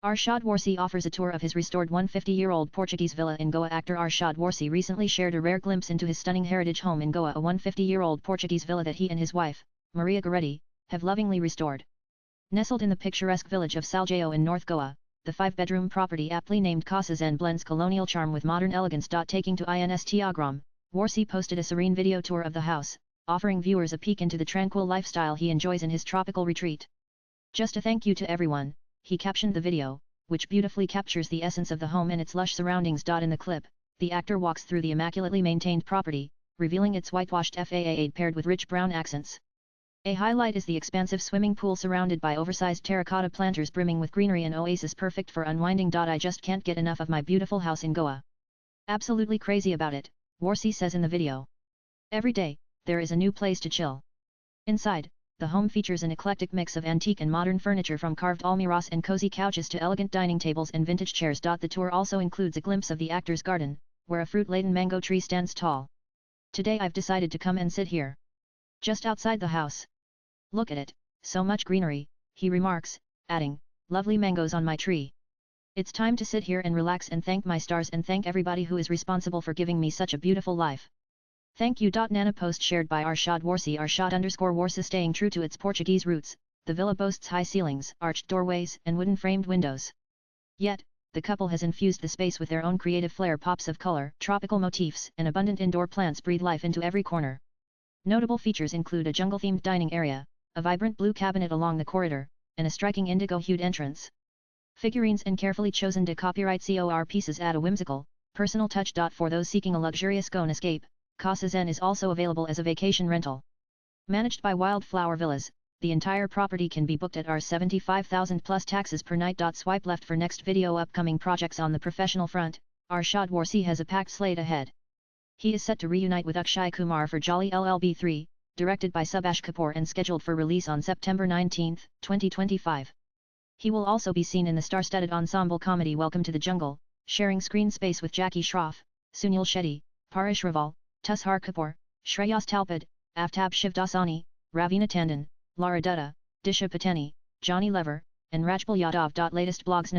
Arshad Warsi offers a tour of his restored 150-year-old Portuguese villa in Goa. Actor Arshad Warsi recently shared a rare glimpse into his stunning heritage home in Goa, a 150-year-old Portuguese villa that he and his wife, Maria Goretti, have lovingly restored. Nestled in the picturesque village of Salgeo in North Goa, the 5-bedroom property aptly named Casa Zen blends colonial charm with modern elegance. Taking to Instagram, Warsi posted a serene video tour of the house, offering viewers a peek into the tranquil lifestyle he enjoys in his tropical retreat. "Just a thank you to everyone," he captioned the video, which beautifully captures the essence of the home and its lush surroundings. In the clip, the actor walks through the immaculately maintained property, revealing its whitewashed facade paired with rich brown accents. A highlight is the expansive swimming pool surrounded by oversized terracotta planters brimming with greenery, an oasis perfect for unwinding. "I just can't get enough of my beautiful house in Goa. Absolutely crazy about it," Warsi says in the video. "Every day, there is a new place to chill." Inside, the home features an eclectic mix of antique and modern furniture, from carved almirahs and cozy couches to elegant dining tables and vintage chairs. The tour also includes a glimpse of the actor's garden, where a fruit-laden mango tree stands tall. "Today I've decided to come and sit here. Just outside the house. Look at it, so much greenery," he remarks, adding, "Lovely mangoes on my tree. It's time to sit here and relax and thank my stars and thank everybody who is responsible for giving me such a beautiful life. Thank you." Nana post shared by Arshad Warsi. Arshad_Warsi. Staying true to its Portuguese roots, the villa boasts high ceilings, arched doorways and wooden framed windows. Yet, the couple has infused the space with their own creative flair. Pops of color, tropical motifs and abundant indoor plants breathe life into every corner. Notable features include a jungle-themed dining area, a vibrant blue cabinet along the corridor, and a striking indigo-hued entrance. Figurines and carefully chosen copyright COR pieces add a whimsical, personal touch. For those seeking a luxurious Goan escape, Casa Zen is also available as a vacation rental. Managed by Wildflower Villas, the entire property can be booked at $75,000 plus taxes per night. Swipe left for next video. Upcoming projects. On the professional front, Arshad Warsi has a packed slate ahead. He is set to reunite with Akshay Kumar for Jolly LLB 3, directed by Subhash Kapoor and scheduled for release on September 19, 2025. He will also be seen in the star-studded ensemble comedy Welcome to the Jungle, sharing screen space with Jackie Shroff, Sunil Shetty, Paresh Raval, Tushar Kapoor, Shreyas Talpad, Aftab Shivdasani, Ravina Tandon, Lara Dutta, Disha Patani, Johnny Lever, and Rajpal Yadav. Latest blogs.